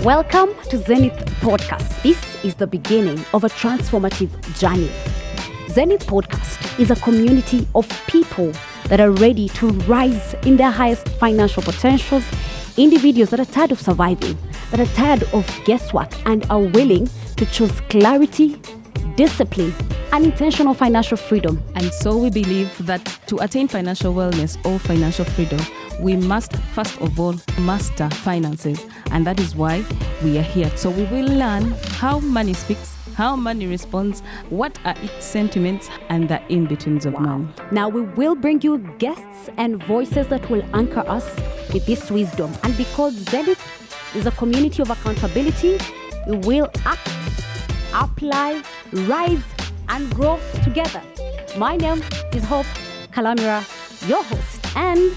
Welcome to Zenith Podcast. This is the beginning of a transformative journey. Zenith Podcast is a community of people that are ready to rise in their highest financial potentials, individuals that are tired of surviving, that are tired of guesswork and are willing to choose clarity, discipline, and intentional financial freedom. And so we believe that to attain financial wellness or financial freedom, we must first of all master finances. And that is why we are here. So we will learn how money speaks, how money responds, what are its sentiments, and the in-betweens of money. Now we will bring you guests and voices that will anchor us with this wisdom. And because Zenith is a community of accountability, we will act, apply, rise, and grow together. My name is Hope Kalamira, your host, and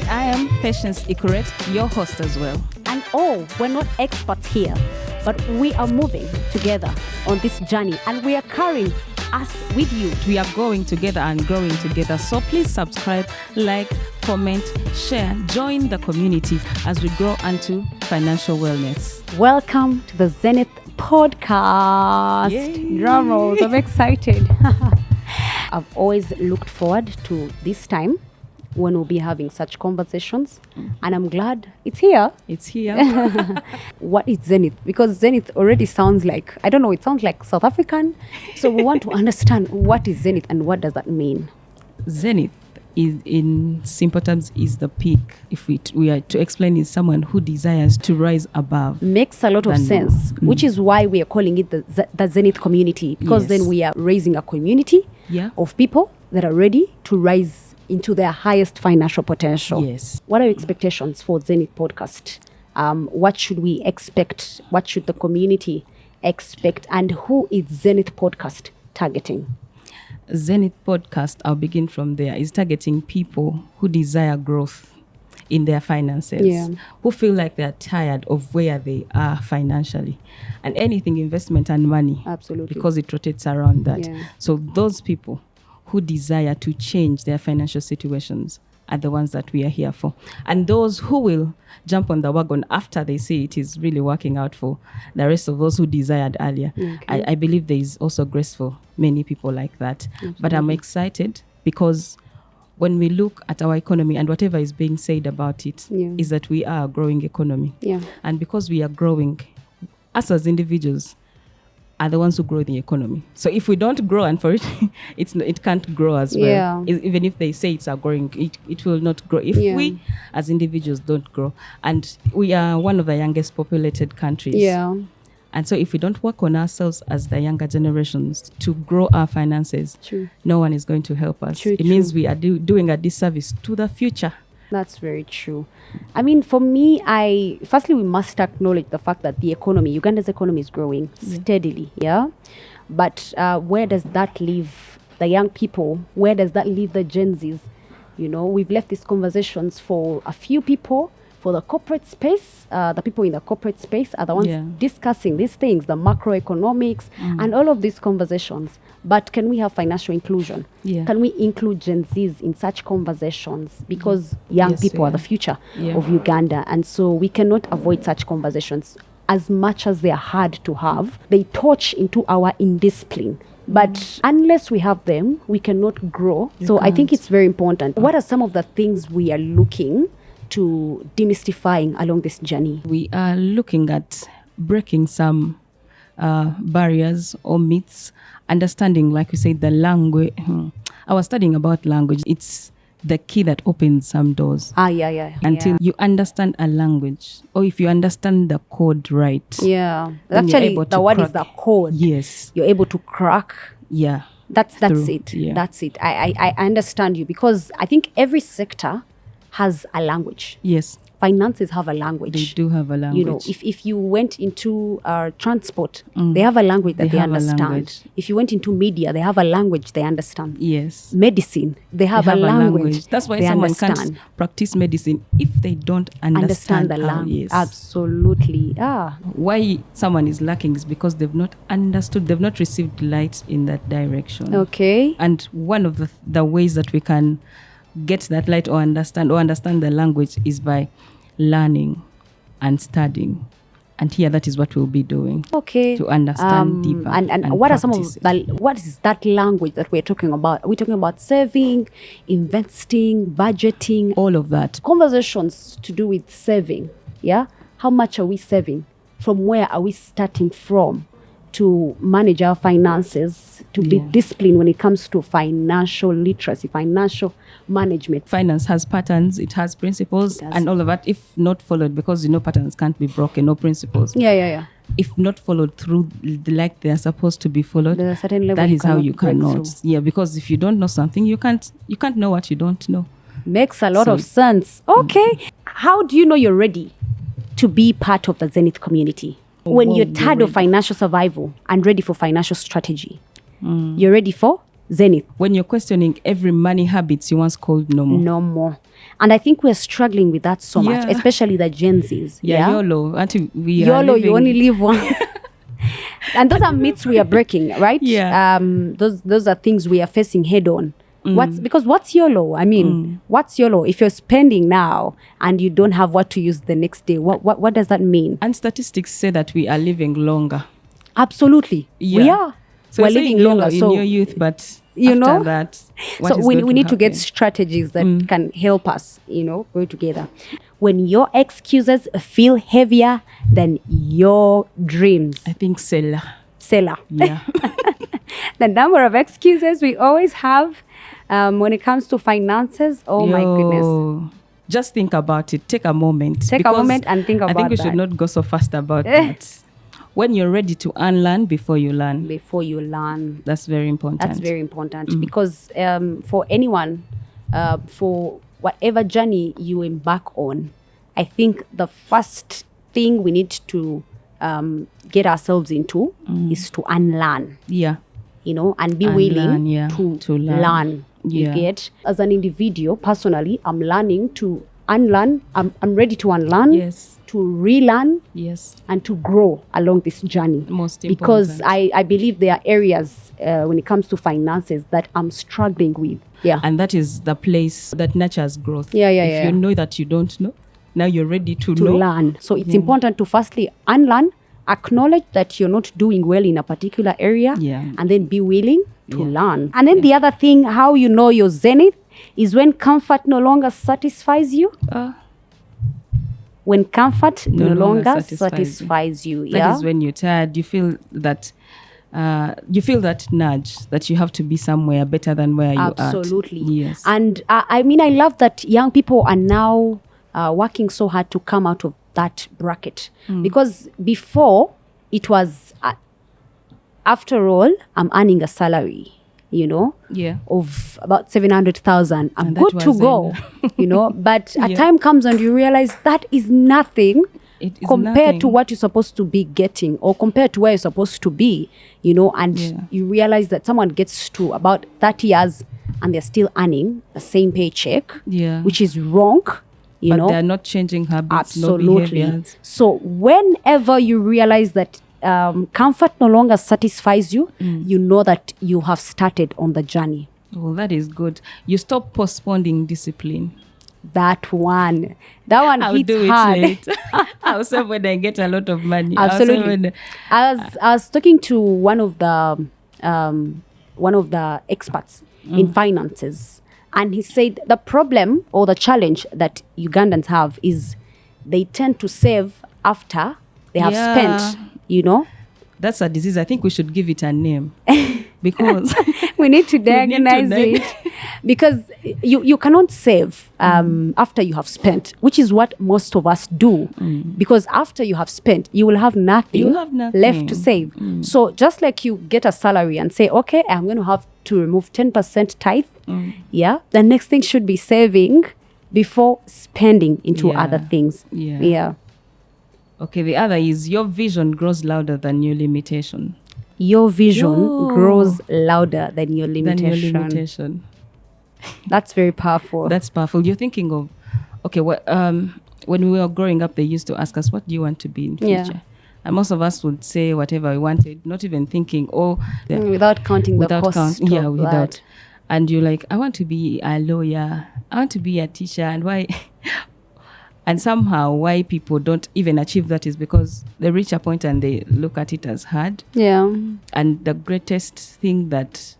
I am Patience Ikuret, your host as well. And we're not experts here, but we are moving together on this journey, and we are carrying us with you. We are going together and growing together. So please subscribe, like, comment, share, join the community as we grow into financial wellness. Welcome to the Zenith Podcast. Yay. Drum rolls, I'm excited. I've always looked forward to this time when we'll be having such conversations, and I'm glad it's here. It's here. What is Zenith? Because Zenith already sounds like, I don't know, it sounds like South African. So we want to understand what is Zenith and what does that mean? Zenith is, in simple terms, is the peak. If we are to explain, is someone who desires to rise above. Makes a lot of sense, which is why we are calling it the Zenith community, because then we are raising a community of people that are ready to rise into their highest financial potential. Yes. What are your expectations for Zenith Podcast? What should we expect? What should the community expect? And who is Zenith Podcast targeting? Zenith Podcast, I'll begin from there, is targeting people who desire growth in their finances, who feel like they're tired of where they are financially, and anything investment and money. Absolutely. Because it rotates around that. Yeah. So those people who desire to change their financial situations are the ones that we are here for. And those who will jump on the wagon after they see it is really working out for the rest of those who desired earlier. Okay. I believe there is also grace for many people like that. Absolutely. But I'm excited because when we look at our economy and whatever is being said about it, is that we are a growing economy. Yeah. And because we are growing, us as individuals are the ones who grow the economy. So if we don't grow, and for it, it can't grow as well. Even if they say it's growing, it will not grow if we as individuals don't grow. And we are one of the youngest populated countries. Yeah. And so if we don't work on ourselves as the younger generations to grow our finances, no one is going to help us. It means we are doing a disservice to the future. That's very true. I mean, for me, firstly, we must acknowledge the fact that the economy, Uganda's economy is growing steadily, But where does that leave the young people? Where does that leave the Gen Zs? You know, we've left these conversations for a few people. For the corporate space, the people in the corporate space are the ones discussing these things, the macroeconomics and all of these conversations. But can we have financial inclusion? Can we include Gen Zs in such conversations? Because young people are the future of Uganda. And so we cannot avoid such conversations. As much as they are hard to have, they touch into our indiscipline. But unless we have them, we cannot grow. I think it's very important. What are some of the things we are looking to demystifying along this journey? We are looking at breaking some barriers or myths, understanding, like we said, the language. I was studying about language. It's the key that opens some doors. Until you understand a language, or if you understand the code right. Actually, the word is the code. Yes. You're able to crack. That's through. it. That's it. I understand you, because I think every sector has a language. Yes. Finances have a language. They do have a language. You know, if you went into transport, they have a language that they understand. If you went into media, they have a language they understand. Yes. Medicine, they have a language. That's why someone can't practice medicine if they don't understand the language. Yes. Absolutely. Why someone is lacking is because they've not understood, they've not received light in that direction. Okay. And one of the ways that we can get that light or understand the language is by learning and studying And here, that is what we'll be doing. Okay. To understand deeper. And what are some of what is that language that we're talking about? Are we talking about saving, investing, budgeting? All of that. Conversations to do with saving. Yeah. How much are we saving? From where are we starting from to manage our finances, to be disciplined when it comes to financial literacy, financial management? Finance has patterns, it has principles, and all of that. If not followed, because patterns can't be broken, no principles. Yeah. If not followed through like they are supposed to be followed, there's a certain level that is how you cannot. Through. Yeah, because if you don't know something, you can't know what you don't know. Makes a lot of sense. Okay. How do you know you're ready to be part of the Zenith community? When you're tired of financial survival and ready for financial strategy, you're ready for Zenith. When you're questioning every money habits you once called normal. No more. And I think we're struggling with that so much, especially the Gen Zs. Yeah, YOLO. YOLO, you only live one. And those are myths we are breaking, right? Yeah. Those are things we are facing head on. What's YOLO? I mean, what's YOLO? If you're spending now and you don't have what to use the next day, what does that mean? And statistics say that we are living longer. Absolutely. Yeah. We are. So we're living longer in your youth, but after that, so we need to get strategies that can help us, go together. When your excuses feel heavier than your dreams. I think seller. Yeah. The number of excuses we always have when it comes to finances, my goodness. Just think about it. Take a moment. Take a moment and think about that. I think we should not go so fast about that. When you're ready to unlearn before you learn. That's very important. Because for anyone, for whatever journey you embark on, I think the first thing we need to get ourselves into is to unlearn. Yeah. And be willing to learn. You get? As an individual, personally, I'm learning to unlearn. I'm ready to unlearn. Yes. To relearn. Yes. And to grow along this journey. Most important. Because I believe there are areas when it comes to finances that I'm struggling with. Yeah. And that is the place that nurtures growth. If you know that you don't know, now you're ready to learn. So it's important to firstly unlearn, acknowledge that you're not doing well in a particular area, and then be willing to learn. And then the other thing, how you know your Zenith, is when comfort no longer satisfies you. When comfort no longer satisfies you. That is when you're tired. You feel that nudge that you have to be somewhere better than where you are. Absolutely. Yes. And I love that young people are now working so hard to come out of that bracket. Because before, it was, after all, I'm earning a salary, of about 700,000. I'm good to go, but a time comes and you realize that is nothing compared to what you're supposed to be getting, or compared to where you're supposed to be, and you realize that someone gets to about 30 years and they're still earning the same paycheck, which is wrong. But they're not changing habits. Absolutely. No behaviors. So whenever you realize that comfort no longer satisfies you, you know that you have started on the journey. Well, that is good. You stop postponing discipline. That one I'll hits do it hard. Late. I'll serve when I get a lot of money. Absolutely. I was talking to one of the experts in finances. And he said the problem or the challenge that Ugandans have is they tend to save after they have spent, That's a disease. I think we should give it a name. Because we need to diagnose it. Because you cannot save after you have spent, which is what most of us do. Because after you have spent, you will have nothing left to save. So just like you get a salary and say, okay, I'm going to have to remove 10% tithe. The next thing should be saving before spending into other things. Okay, the other is your vision grows louder than your limitation. Your vision grows louder than your limitation. That's very powerful. That's powerful. You're thinking of, okay, when we were growing up, they used to ask us, what do you want to be in future? And most of us would say whatever we wanted, not even thinking, without counting the cost of that. And you're like, I want to be a lawyer. I want to be a teacher. And why? And somehow why people don't even achieve that is because they reach a point and they look at it as hard. Yeah. And the greatest thing that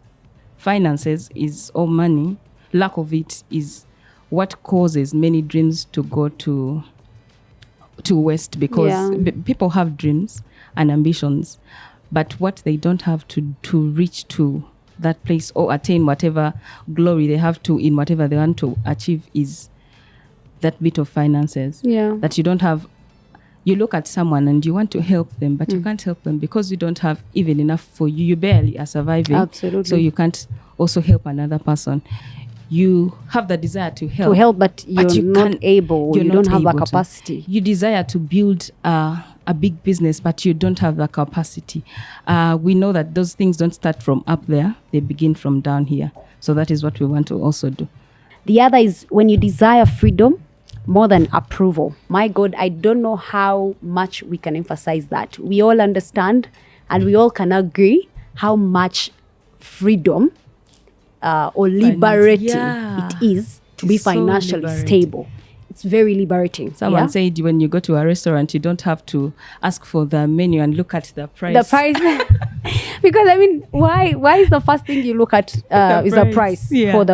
finances is all money. Lack of it is what causes many dreams to go to waste, because people have dreams and ambitions, but what they don't have to reach to that place or attain whatever glory they have to in whatever they want to achieve is that bit of finances that you don't have. You look at someone and you want to help them, but you can't help them because you don't have even enough for you. You barely are surviving. Absolutely. So you can't also help another person. You have the desire to help, but you're not able. You don't have the capacity. You desire to build a big business, but you don't have the capacity. We know that those things don't start from up there. They begin from down here. So that is what we want to also do. The other is when you desire freedom more than approval. My God, I don't know how much we can emphasize that. We all understand and we all can agree how much freedom or liberating it is to be financially stable. It's very liberating. Someone said when you go to a restaurant, you don't have to ask for the menu and look at the price. The price. Because I mean, why is the first thing you look at is the price for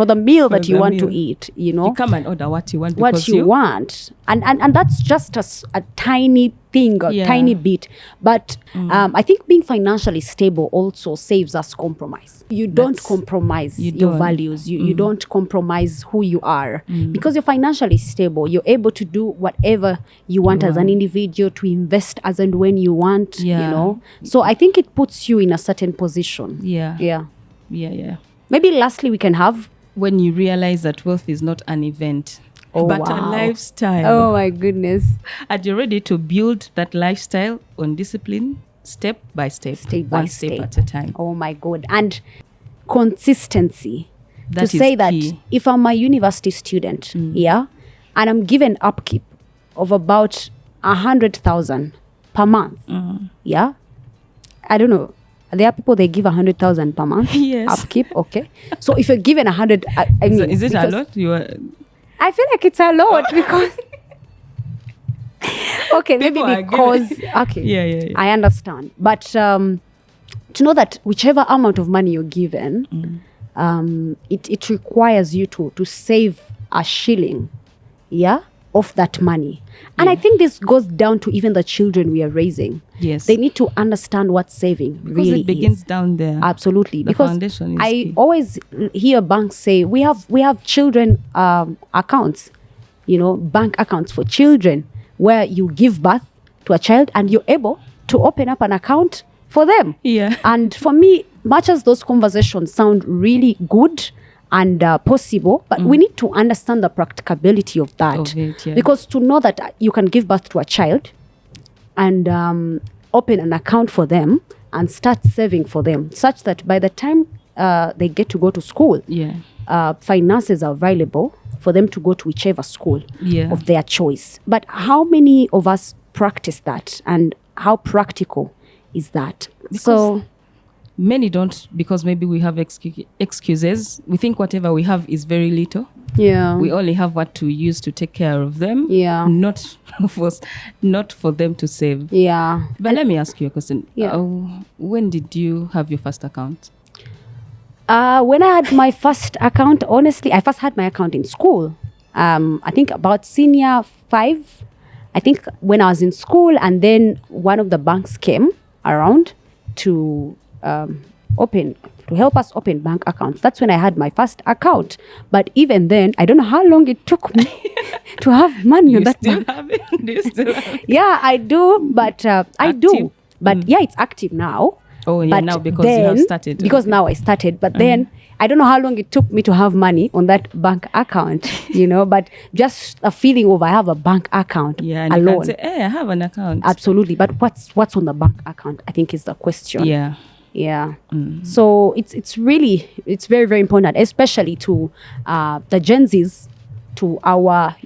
the meal that you want to eat, you know? You come and order what you want. What you want. And that's just a tiny thing, a tiny bit. But I think being financially stable also saves us compromise. You don't compromise your values. You don't compromise who you are. Because you're financially stable, you're able to do whatever you want as an individual, to invest as and when you want, you know. So I think it puts you in a certain position. Yeah. Maybe lastly we can have, when you realize that wealth is not an event, but a lifestyle. Oh my goodness. And you're ready to build that lifestyle on discipline, step by step, one step at a time. Oh my God. And consistency. That to say key. That if I'm a university student, and I'm given upkeep of about 100,000 per month, I don't know. There are people they give 100,000 per month. Yes. Upkeep. Okay. So if you're given 100, I mean, so is it a lot? I feel like it's a lot because. Okay, maybe because I understand, but to know that whichever amount of money you're given, it requires you to save a shilling, of that money. And I think this goes down to even the children we are raising. Yes. They need to understand what saving really it begins down there. Absolutely. The because foundation is I key. always hear banks say, we have children accounts, bank accounts for children, where you give birth to a child and you're able to open up an account for them. Yeah. And for me, much as those conversations sound really good and possible, but we need to understand the practicability of that. Because to know that you can give birth to a child and open an account for them and start saving for them, such that by the time they get to go to school, finances are available for them to go to whichever school of their choice. But how many of us practice that, and how practical is that? Because many don't, because maybe we have excuses. We think whatever we have is very little. Yeah. We only have what to use to take care of them. Yeah. Not for them to save. Yeah. But let me ask you a question. Yeah. When did you have your first account? When I had my first account, honestly, I first had my account in school. I think about senior 5. I think when I was in school, and then one of the banks came around to help us open bank accounts. That's when I had my first account. But even then, I don't know how long it took me to have money on that bank. Do you still have it? Yeah, I do, but I do. But it's active now. Oh, yeah, but now because then, you have started. Because now I started. But then I don't know how long it took me to have money on that bank account, but just a feeling of I have a bank account and alone. You can say, hey, I have an account. Absolutely. But what's on the bank account, I think, is the question. Yeah. So it's very, very important, especially to the Gen Zs, to our,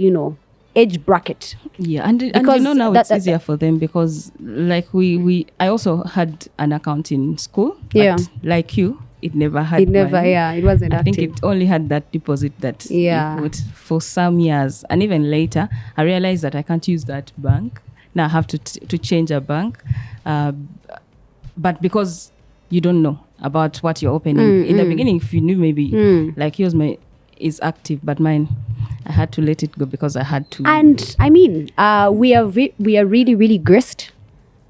age bracket. Yeah, and now it's easier for them because like I also had an account in school. But like you, it never had it wasn't I active. think it only had that deposit that it put for some years. And even later, I realized that I can't use that bank. Now I have to change a bank. But because you don't know about what you're opening. In the beginning, if you knew, maybe like yours is active, but mine, I had to let it go because I had to. And I mean, we are really, really graced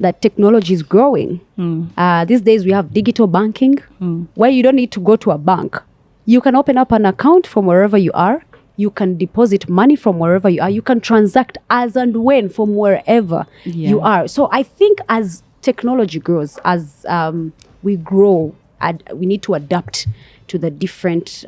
that technology is growing. These days we have digital banking where you don't need to go to a bank. You can open up an account from wherever you are. You can deposit money from wherever you are. You can transact as and when from wherever you are. So I think as technology grows, as we grow, we need to adapt to the different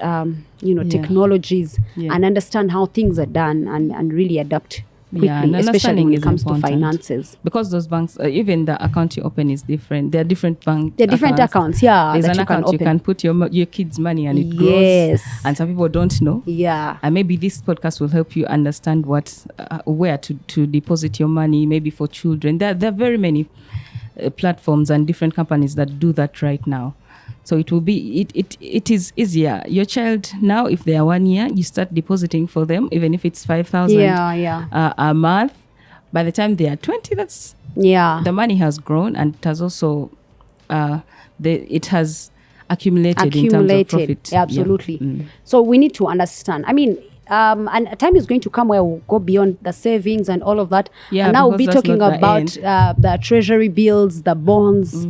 technologies and understand how things are done and really adapt quickly, especially when it comes to finances. Because those banks, even the account you open is different. There are different bank There are different accounts, There's an account you can put your kids' money and it grows. And some people don't know. Yeah. And maybe this podcast will help you understand where to deposit your money, maybe for children. There are very many platforms and different companies that do that right now. So it will be it is easier. Your child now, if they are 1 year, you start depositing for them, even if it's 5,000 a month. By the time they are 20, the money has grown, and it has also it has accumulated in terms of profit. Absolutely. Yeah. So we need to understand. I mean, and a time is going to come where we'll go beyond the savings and all of that. Yeah, and now we'll be talking about the treasury bills, the bonds,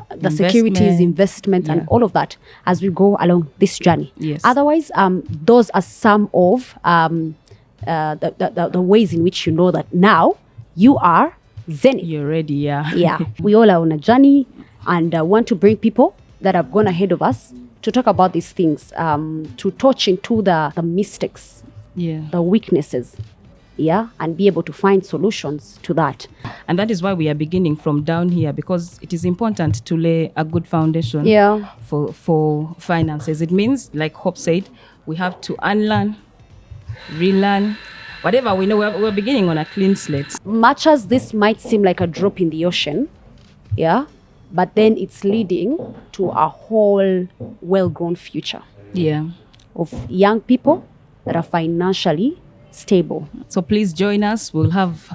the securities, investments, and all of that as we go along this journey. Yes. Otherwise, those are some of the ways in which you know that now you are Zenith. You're ready, Yeah. We all are on a journey and want to bring people that have gone ahead of us to talk about these things, to touch into the mistakes, the weaknesses, and be able to find solutions to that. And that is why we are beginning from down here, because it is important to lay a good foundation for finances. It means, like Hope said, we have to unlearn, relearn, whatever we know. We're beginning on a clean slate. Much as this might seem like a drop in the ocean, but then it's leading to a whole well-grown future of young people that are financially stable. So please join us. We'll have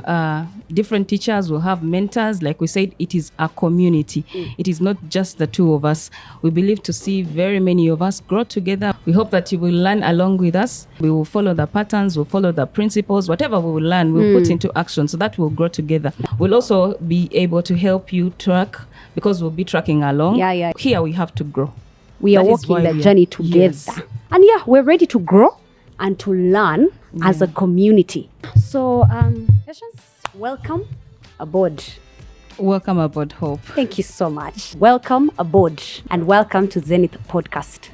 different teachers. We'll have mentors. Like we said, it is a community. It is not just the two of us. We believe to see very many of us grow together. We hope that you will learn along with us. We will follow the patterns. We'll follow the principles. Whatever we will learn, we'll put into action so that we'll grow together. We'll also be able to help you track, because we'll be tracking along. Here we have to grow. We are walking the journey together. Yes. And we're ready to grow and to learn as a community. So, Patience, welcome aboard. Welcome aboard, Hope. Thank you so much. Welcome aboard and welcome to Zenith Podcast.